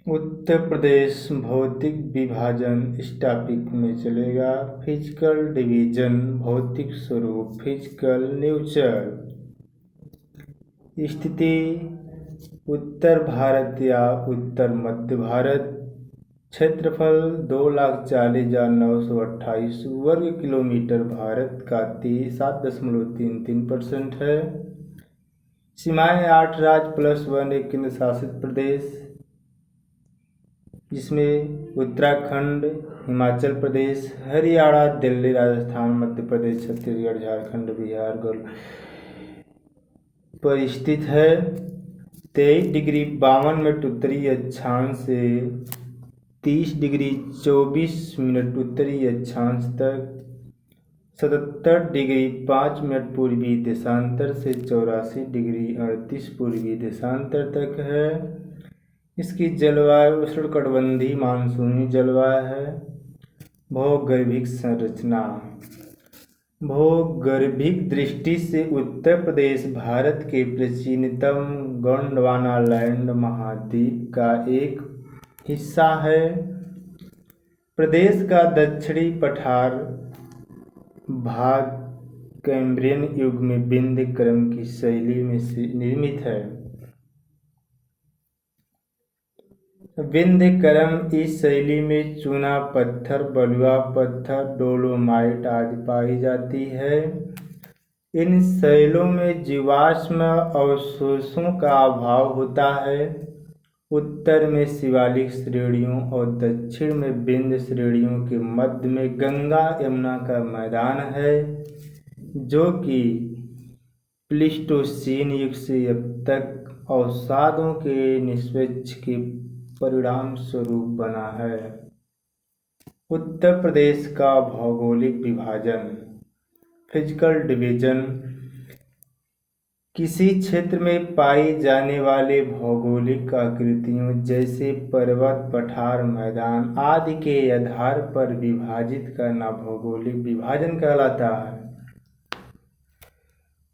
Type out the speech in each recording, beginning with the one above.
उत्तर प्रदेश भौतिक विभाजन इस टॉपिक में चलेगा। फिजिकल डिवीजन भौतिक स्वरूप, फिजिकल नेचर। स्थिति उत्तर भारत या उत्तर मध्य भारत। क्षेत्रफल 2,40,928 वर्ग किलोमीटर, भारत का 7.33% है। सीमाएं 8 राज्य प्लस 1 एक केंद्र शासित प्रदेश, जिसमें उत्तराखंड, हिमाचल प्रदेश, हरियाणा, दिल्ली, राजस्थान, मध्य प्रदेश, छत्तीसगढ़, झारखंड, बिहार पर स्थित है। 23 डिग्री 52 मिनट उत्तरी अक्षांश से 30 डिग्री 24 मिनट उत्तरी अक्षांश तक, 77 डिग्री 5 मिनट पूर्वी देशांतर से 84 डिग्री 38 पूर्वी देशांतर तक है। इसकी जलवायु उष्णकटिबंधीय मानसूनी जलवायु है। भौगोलिक संरचना। भौगोलिक दृष्टि से उत्तर प्रदेश भारत के प्राचीनतम गोंडवाना महाद्वीप का एक हिस्सा है। प्रदेश का दक्षिणी पठार भाग कैम्ब्रियन युग में विंध्य क्रम की शैली में निर्मित है। विंध्य क्रम इस शैली में चूना पत्थर, बलुआ पत्थर, डोलोमाइट आदि पाई जाती है। इन शैलों में जीवाश्म अवशेषों का अभाव होता है। उत्तर में शिवालिक श्रेणियों और दक्षिण में विंध्य श्रेणियों के मध्य में गंगा यमुना का मैदान है, जो कि प्लीस्टोसीन युग से अब तक अवसादों के निष्पक्ष के परिणाम स्वरूप बना है। उत्तर प्रदेश का भौगोलिक विभाजन, फिजिकल डिवीजन, किसी क्षेत्र में पाई जाने वाले भौगोलिक आकृतियों जैसे पर्वत, पठार, मैदान आदि के आधार पर विभाजित करना भौगोलिक विभाजन कहलाता है।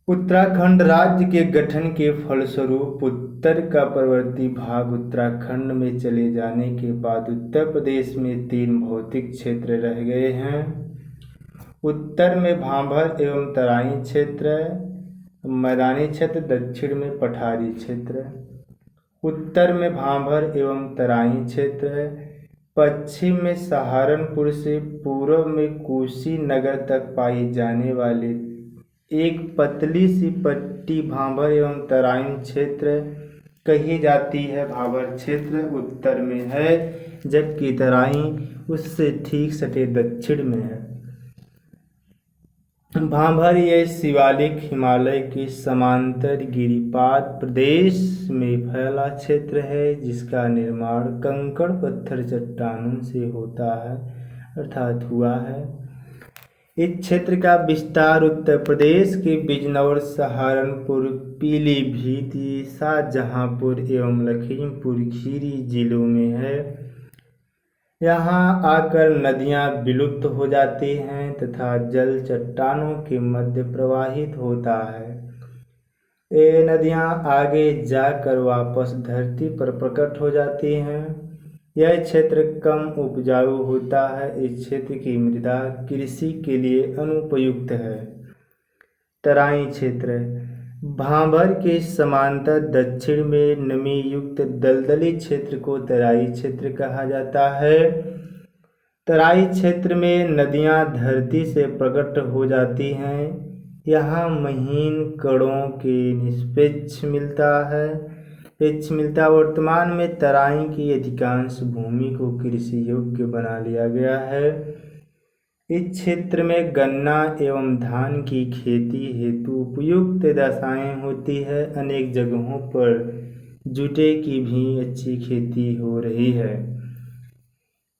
उत्तराखंड राज्य के गठन के फलस्वरूप उत्तर का पूर्ववर्ती भाग उत्तराखंड में चले जाने के बाद उत्तर प्रदेश में 3 भौतिक क्षेत्र रह गए हैं। उत्तर में भाबर एवं तराई क्षेत्र, मैदानी क्षेत्र, दक्षिण में पठारी क्षेत्र। उत्तर में भाबर एवं तराई क्षेत्र, पश्चिम में सहारनपुर से पूर्व में कुशीनगर तक पाई जाने वाले एक पतली सी पट्टी भाबर एवं तराई क्षेत्र कही जाती है। भाबर क्षेत्र उत्तर में है, जबकि तराई उससे ठीक सटे दक्षिण में है। भाबर यह शिवालिक हिमालय के समांतर गिरिपाद प्रदेश में फैला क्षेत्र है, जिसका निर्माण कंकड़ पत्थर चट्टानों से होता है अर्थात हुआ है। इस क्षेत्र का विस्तार उत्तर प्रदेश के बिजनौर, सहारनपुर, पीलीभीत, शाहजहांपुर एवं लखीमपुर खीरी जिलों में है। यहाँ आकर नदियाँ विलुप्त हो जाती हैं तथा जल चट्टानों के मध्य प्रवाहित होता है। ये नदियाँ आगे जाकर वापस धरती पर प्रकट हो जाती हैं। यह क्षेत्र कम उपजाऊ होता है। इस क्षेत्र की मृदा कृषि के लिए अनुपयुक्त है। तराई क्षेत्र भाबर के समांतर दक्षिण में नमी युक्त दलदली क्षेत्र को तराई क्षेत्र कहा जाता है। तराई क्षेत्र में नदियां धरती से प्रकट हो जाती हैं। यहाँ महीन कणों के निष्पक्ष मिलता वर्तमान में तराई की अधिकांश भूमि को कृषि योग्य बना लिया गया है। इस क्षेत्र में गन्ना एवं धान की खेती हेतु उपयुक्त दशाएं होती है। अनेक जगहों पर जूटे की भी अच्छी खेती हो रही है।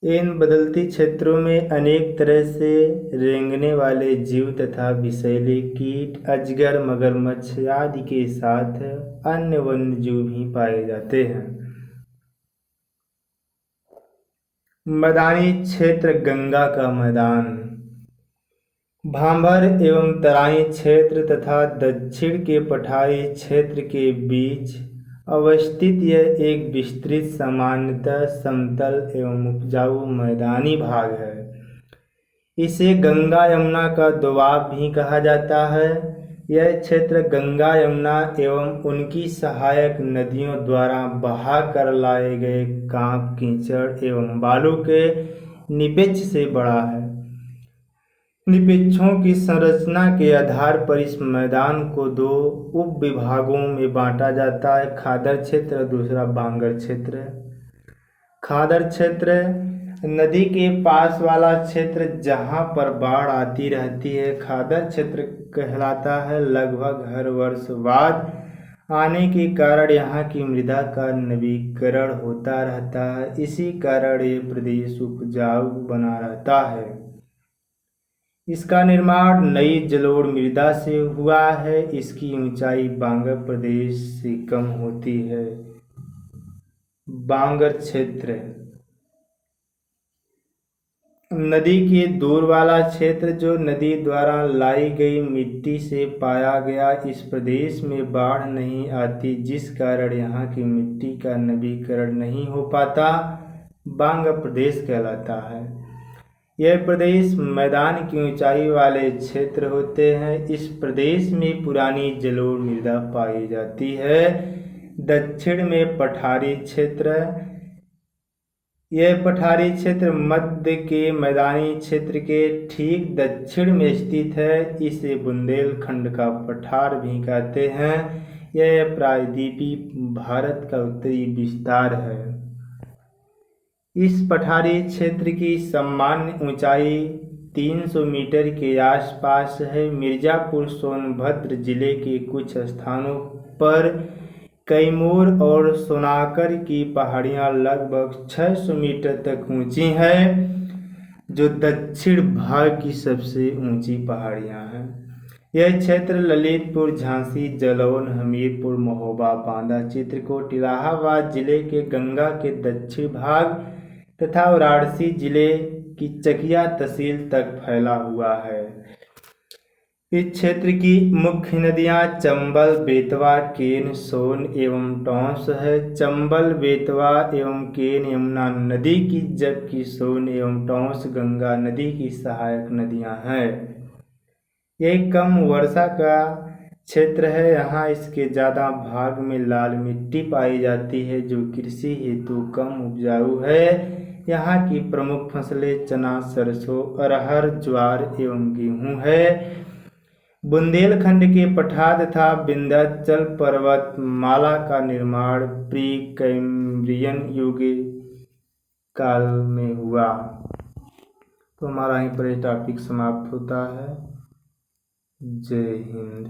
इन बदलती क्षेत्रों में अनेक तरह से रेंगने वाले जीव तथा विषैले कीट, अजगर, मगरमच्छ आदि के साथ अन्य वन्य जीव भी पाए जाते हैं। मैदानी क्षेत्र गंगा का मैदान भाबर एवं तराई क्षेत्र तथा दक्षिण के पठारी क्षेत्र के बीच अवस्थित यह एक विस्तृत सामान्यतः समतल एवं उपजाऊ मैदानी भाग है। इसे गंगा यमुना का दोआब भी कहा जाता है। यह क्षेत्र गंगा यमुना एवं उनकी सहायक नदियों द्वारा बहा कर लाए गए कांप कीचड़ एवं बालू के निपेक्ष से बड़ा है। निपेक्षों की संरचना के आधार पर इस मैदान को दो उप विभागों में बांटा जाता है, खादर क्षेत्र और दूसरा बांगर क्षेत्र। खादर क्षेत्र नदी के पास वाला क्षेत्र जहाँ पर बाढ़ आती रहती है, खादर क्षेत्र कहलाता है। लगभग हर वर्ष बाढ़ आने के कारण यहाँ की मृदा का नवीकरण होता रहता है। इसी कारण ये प्रदेश उपजाऊ बना रहता है। इसका निर्माण नई जलोढ़ मृदा से हुआ है। इसकी ऊंचाई बांगर प्रदेश से कम होती है। बांगर क्षेत्र नदी के दूर वाला क्षेत्र जो नदी द्वारा लाई गई मिट्टी से पाया गया। इस प्रदेश में बाढ़ नहीं आती, जिस कारण यहाँ की मिट्टी का नवीकरण नहीं हो पाता, बांगर प्रदेश कहलाता है। यह प्रदेश मैदान की ऊंचाई वाले क्षेत्र होते हैं। इस प्रदेश में पुरानी जलोढ़ मृदा पाई जाती है। दक्षिण में पठारी क्षेत्र। यह पठारी क्षेत्र मध्य के मैदानी क्षेत्र के ठीक दक्षिण में स्थित है। इसे बुंदेलखंड का पठार भी कहते हैं। यह प्रायद्वीपीय भारत का उत्तरी विस्तार है। इस पठारी क्षेत्र की सामान्य ऊंचाई 300 मीटर के आसपास है। मिर्जापुर सोनभद्र जिले के कुछ स्थानों पर कैमूर और सोनाकर की पहाड़ियाँ लगभग 600 मीटर तक ऊंची हैं, जो दक्षिण भाग की सबसे ऊंची पहाड़ियाँ हैं। यह क्षेत्र ललितपुर, झांसी, जालौन, हमीरपुर, महोबा, बांदा, चित्रकूट, इलाहाबाद जिले के गंगा के दक्षिण भाग तथा वाराणसी जिले की चकिया तहसील तक फैला हुआ है। इस क्षेत्र की मुख्य नदियां चंबल, बेतवा, केन, सोन एवं टॉन्स है। चंबल, बेतवा एवं केन यमुना नदी की, जबकि सोन एवं टॉन्स गंगा नदी की सहायक नदियां हैं। यह कम वर्षा का क्षेत्र है। यहाँ इसके ज़्यादा भाग में लाल मिट्टी पाई जाती है, जो कृषि हेतु कम उपजाऊ है। यहाँ की प्रमुख फसलें चना, सरसों, अरहर, ज्वार एवं गेहूँ है। बुंदेलखंड के पठार तथा विंध्याचल पर्वतमाला का निर्माण प्री कैम्ब्रियन युग काल में हुआ। तो हमारा यहीं पर ये टॉपिक समाप्त होता है। जय हिंद।